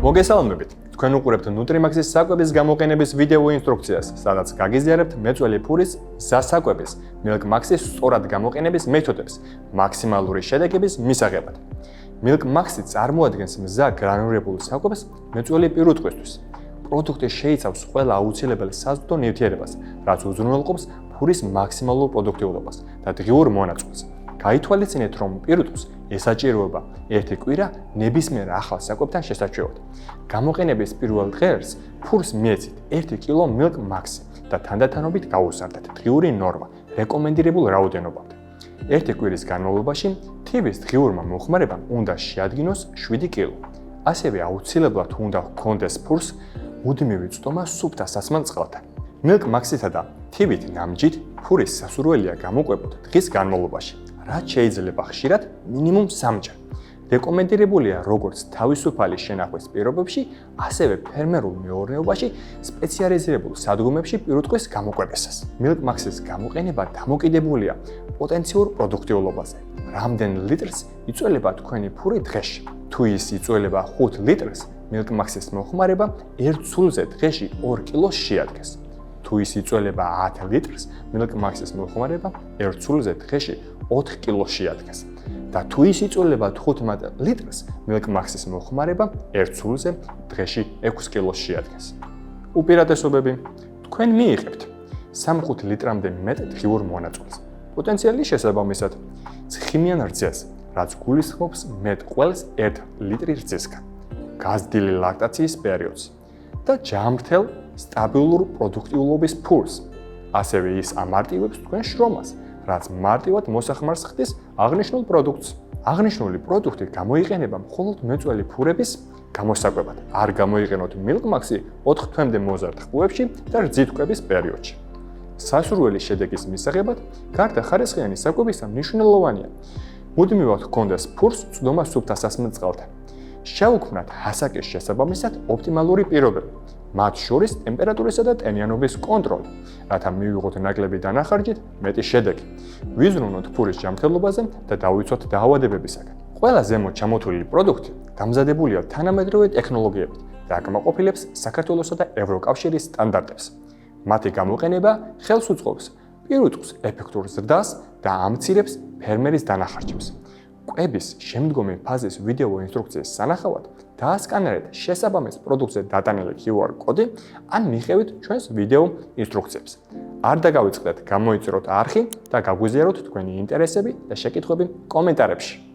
მოგესალმებით. თქვენ უყურებთ ნუტრიმაქსის საკვების გამოყენების ვიდეო ინსტრუქციას, სადაც გაგიზიარებთ მეწველი ფურის გზასაკვების, Milk Max-ის სწორად გამოყენების მეთოდებს, მაქსიმალური შედეგების მისაღებად. Milk Max-ი წარმოადგენს მზა გრანულირებულ საკვებს მეწველი პირუტყვისთვის. პროდუქტი შეიცავს ყველა აუცილებელ საზრდო ნივთიერებას, რაც უზრუნველყოფს ფურის მაქსიმალურ პროდუქტიულობას და დღიურ მონაწილეს. გაითვალისწინეთ, რომ პირუტყვს ესაჭიროება ერთი კვირა ნებისმიერ ახალ საკვებთან შესაჩერებლად. გამოყენების პირველ დღეს ფურს მიეცით 1 კილო Milk Max და თანდათანობით გაუსარდეთ დღიური ნორმა რეკომენდირებულ რაოდენობამდე. ერთი კვირის განმავლობაში თივის დღიურმა მოხმარებამ უნდა შეადგინოს 7 კილო. ასევე აუცილებლად უნდა ჰქონდეს ფურს მუდმივი წვდომა სუფთა სასმელ წყალთან. Milk Max-ითა და თივით ნამჯით ფურის სასურველია გამოკვებოთ დღის განმავლობაში. რაც შეიძლება ხშირად მინიმუმ 3-ჯერ. რეკომენდირებულია როგორც თავისუფალი შენახვის პირობებში, ასევე ფერმერულ მეურნეობაში სპეციალიზირებულ სადგომებში პირუტყვის გამოკვებისას. Milk Max-ის გამოყენება დამოკიდებულია პოტენციურ პროდუქტიულობაზე. რამდენ litrს იწვევება თქვენი ფური დღეში? თუ ის იწვევება 5 litrს, Milk Max-ის მოხმარება 1 ცულზე დღეში 2 კილოს შეადგენს. თუ ის იწვევება 10 litrს, Milk Max-ის მოხმარება 1 ცულზე დღეში 4 კილოს შეადგენს. და თუ ის იწვევება 15 litrს, Milk Max-ის მოხმარება 1 ცულზე დღეში 6 კილოს შეადგენს. უპირატესობები: თქვენ მიიღებთ 3-5 litrამდე მეტ დღიურ მონაწილეს. პოტენციალი შესაბამისად ცხიმიან რძეს, რაც გულისხმობს მეტ ყველს 1 ლიტრი რძისგან. გაზრდილი ლაქტაციის პერიოდს და ჯანმრთელ სტაბილურ პროდუქტიულობის ფურს. ასევე ის ამარტივებს თქვენ შრომას, რაც მარტივად მოსახმარს ხდის აღნიშნულ პროდუქტს. აღნიშნული პროდუქტი გამოიყენება მხოლოდ მეწველი ფურების გამოსაკვებად. არ გამოიყენოთ Milk Max-ი 4 თვემდე მოზარდ ხუებში და რძითკვების პერიოდში. სასურველი შედეგის მისაღებად, გარდა ხარისხიანი საკვებისა მნიშვნელოვანია მუდმივად ჰქონდეს ფურს წვდომა სუფთა სასმელ წყალთან. შეუქმნათ հասაკის შესაბამისად ოპტიმალური პირობები, მათ შორის ტემპერატურისა და ტენიანობის კონტროლი, რათა მივიღოთ ნაკლები დანახარჯით მეტი შედეგი. ვიზრუნოთ ფურის ჯანმრთელობაზე და დავიცვათ დაავადებებისაგან. ყველა ზემოთ ჩამოთვლილი პროდუქტი დამზადებულია თანამედროვე ტექნოლოგიებით და აკმაყოფილებს საქართველოსა და ევროკავშირის სტანდარტებს. მათი გამოყენება ხელს უწყობს პირუტყვის ეფექტურ ზრდას და ამცირებს ფერმერის დანახარჯებს. კვების შემდგომი ფაზის ვიდეო ინსტრუქციის სანახავად დაასკანერეთ შესაბამის პროდუქტზე დატანილი QR კოდი ან მიხევით ჩვენს ვიდეო ინსტრუქციებს. არ დაგავიწყდეთ გამოიწიროთ არხი და გაგვიზიაროთ თქვენი ინტერესები და შეკითხვები კომენტარებში.